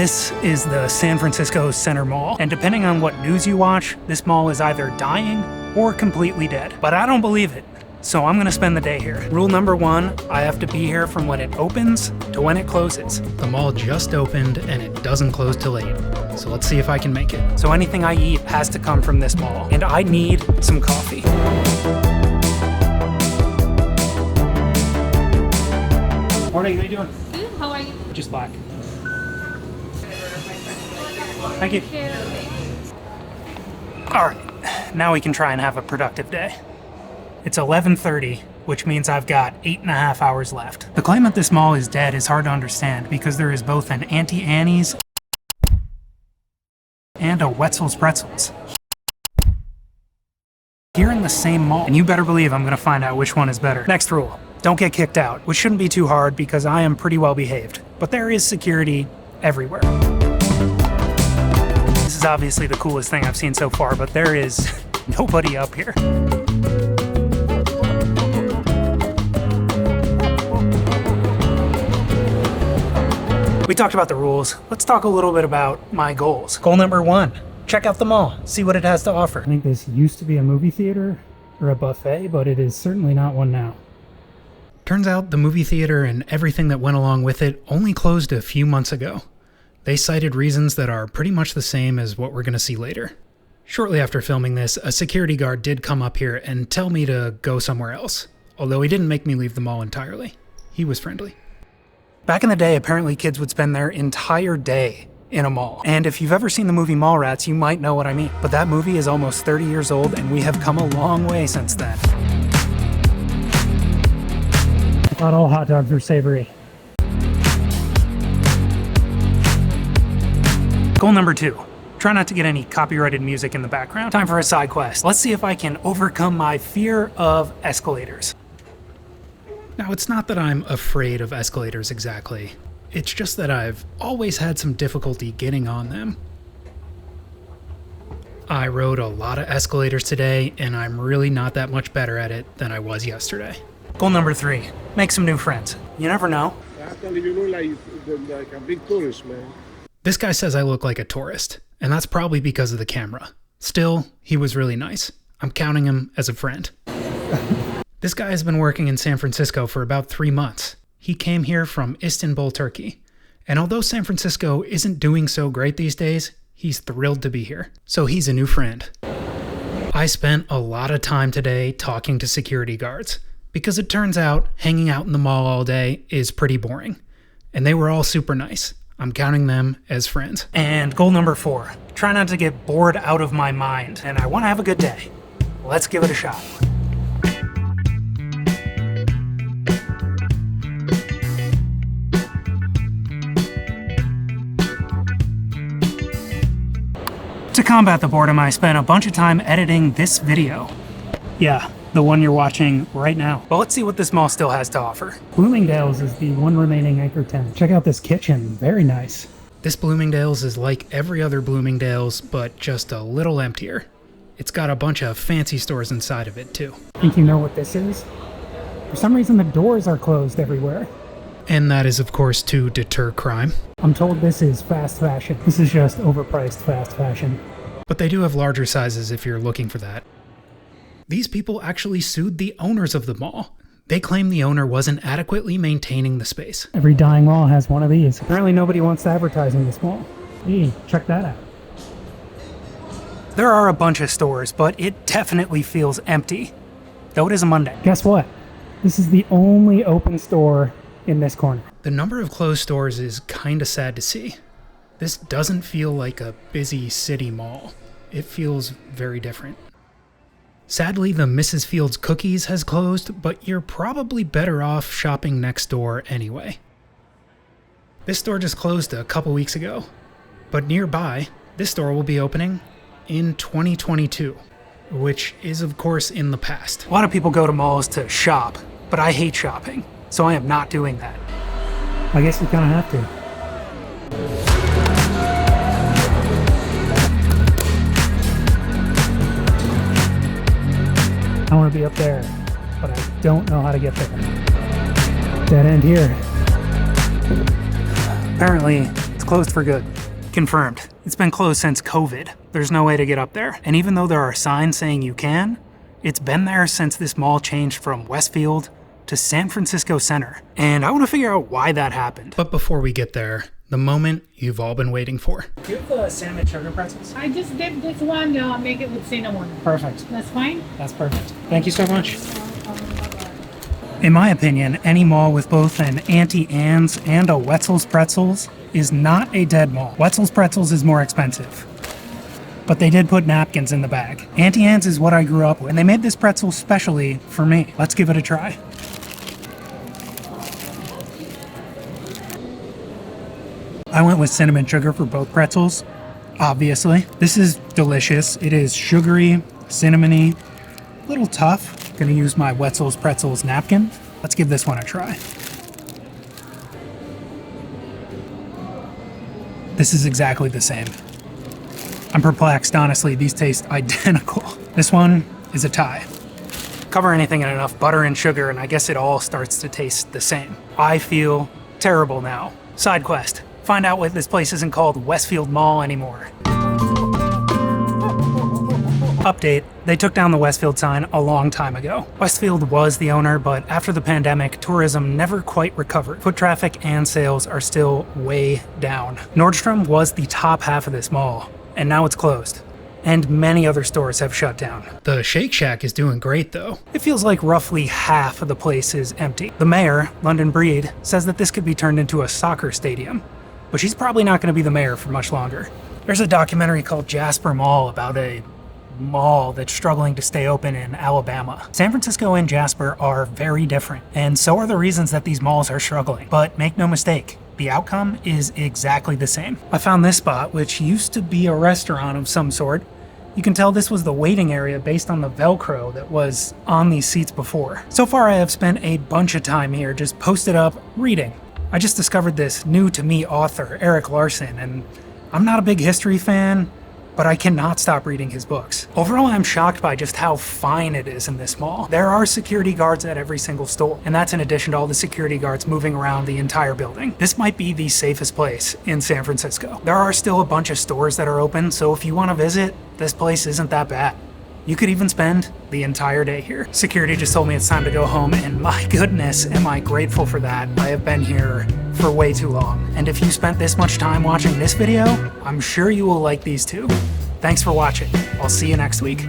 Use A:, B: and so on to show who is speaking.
A: This is the San Francisco Center Mall, and depending on what news you watch, this mall is either dying or completely dead. But I don't believe it, so I'm gonna spend the day here. Rule number one, I have to be here from when it opens to when it closes. The mall just opened and it doesn't close till 8, so let's see if I can make it. So anything I eat has to come from this mall, and I need some coffee. Morning, how you doing?
B: Good, how are you?
A: Just black. Thank you. All right, now we can try and have a productive day. It's 11:30, which means I've got 8.5 hours left. The claim that this mall is dead is hard to understand because there is both an Auntie Annie's and a Wetzel's Pretzels here in the same mall. And you better believe I'm gonna find out which one is better. Next rule, don't get kicked out, which shouldn't be too hard because I am pretty well behaved. But there is security everywhere. This is obviously the coolest thing I've seen so far, but there is nobody up here. We talked about the rules. Let's talk a little bit about my goals. Goal number one, check out the mall, see what it has to offer. I think this used to be a movie theater or a buffet, but it is certainly not one now. Turns out the movie theater and everything that went along with it only closed a few months ago. They cited reasons that are pretty much the same as what we're going to see later. Shortly after filming this, a security guard did come up here and tell me to go somewhere else, although he didn't make me leave the mall entirely. He was friendly. Back in the day, apparently kids would spend their entire day in a mall. And if you've ever seen the movie Mallrats, you might know what I mean. But that movie is almost 30 years old, and we have come a long way since then. Not all hot dogs are savory. Goal number two, try not to get any copyrighted music in the background. Time for a side quest. Let's see if I can overcome my fear of escalators. Now, it's not that I'm afraid of escalators exactly. It's just that I've always had some difficulty getting on them. I rode a lot of escalators today, and I'm really not that much better at it than I was yesterday. Goal number three, make some new friends. You never know.
C: Actually, you look like a big tourist, man.
A: This guy says I look like a tourist, and that's probably because of the camera. Still, he was really nice. I'm counting him as a friend. This guy has been working in San Francisco for about 3 months. He came here from Istanbul, Turkey. And although San Francisco isn't doing so great these days, he's thrilled to be here. So he's a new friend. I spent a lot of time today talking to security guards, because it turns out hanging out in the mall all day is pretty boring. And they were all super nice. I'm counting them as friends. And goal number four, try not to get bored out of my mind. And I want to have a good day. Let's give it a shot. To combat the boredom, I spent a bunch of time editing this video. Yeah, the one you're watching right now. But let's see what this mall still has to offer. Bloomingdale's is the one remaining anchor tenant. Check out this kitchen, very nice. This Bloomingdale's is like every other Bloomingdale's, but just a little emptier. It's got a bunch of fancy stores inside of it too. Think you know what this is? For some reason the doors are closed everywhere. And that is of course to deter crime. I'm told this is fast fashion. This is just overpriced fast fashion. But they do have larger sizes if you're looking for that. These people actually sued the owners of the mall. They claim the owner wasn't adequately maintaining the space. Every dying mall has one of these. Apparently nobody wants to advertise in this mall. Hey, check that out. There are a bunch of stores, but it definitely feels empty. Though it is a Monday. Guess what? This is the only open store in this corner. The number of closed stores is kinda sad to see. This doesn't feel like a busy city mall. It feels very different. Sadly, the Mrs. Fields Cookies has closed, but you're probably better off shopping next door anyway. This store just closed a couple weeks ago, but nearby, this store will be opening in 2022, which is of course in the past. A lot of people go to malls to shop, but I hate shopping, so I am not doing that. I guess we kind of have to. I want to be up there, but I don't know how to get there. Dead end here. Apparently, it's closed for good. Confirmed. It's been closed since COVID. There's no way to get up there. And even though there are signs saying you can, it's been there since this mall changed from Westfield to San Francisco Center. And I want to figure out why that happened. But before we get there, the moment you've all been waiting for. Do you have the cinnamon sugar pretzels?
B: I just dip this one, make it with cinnamon.
A: Perfect.
B: That's fine?
A: That's perfect. Thank you so much. In my opinion, any mall with both an Auntie Anne's and a Wetzel's Pretzels is not a dead mall. Wetzel's Pretzels is more expensive, but they did put napkins in the bag. Auntie Anne's is what I grew up with, and they made this pretzel specially for me. Let's give it a try. I went with cinnamon sugar for both pretzels, obviously. This is delicious. It is sugary, cinnamony, a little tough. Gonna use my Wetzel's Pretzels napkin. Let's give this one a try. This is exactly the same. I'm perplexed, honestly. These taste identical. This one is a tie. Cover anything in enough butter and sugar, and I guess it all starts to taste the same. I feel terrible now. Side quest. Find out why this place isn't called Westfield Mall anymore. Update, they took down the Westfield sign a long time ago. Westfield was the owner, but after the pandemic, tourism never quite recovered. Foot traffic and sales are still way down. Nordstrom was the top half of this mall, and now it's closed. And many other stores have shut down. The Shake Shack is doing great though. It feels like roughly half of the place is empty. The mayor, London Breed, says that this could be turned into a soccer stadium, but she's probably not going to be the mayor for much longer. There's a documentary called Jasper Mall about a mall that's struggling to stay open in Alabama. San Francisco and Jasper are very different, and so are the reasons that these malls are struggling. But make no mistake, the outcome is exactly the same. I found this spot, which used to be a restaurant of some sort. You can tell this was the waiting area based on the Velcro that was on these seats before. So far I have spent a bunch of time here just posted up reading. I just discovered this new to me author, Eric Larson, and I'm not a big history fan, but I cannot stop reading his books. Overall, I'm shocked by just how fine it is in this mall. There are security guards at every single store, and that's in addition to all the security guards moving around the entire building. This might be the safest place in San Francisco. There are still a bunch of stores that are open, so if you want to visit, this place isn't that bad. You could even spend the entire day here. Security just told me it's time to go home, and my goodness, am I grateful for that. I have been here for way too long. And if you spent this much time watching this video, I'm sure you will like these too. Thanks for watching. I'll see you next week.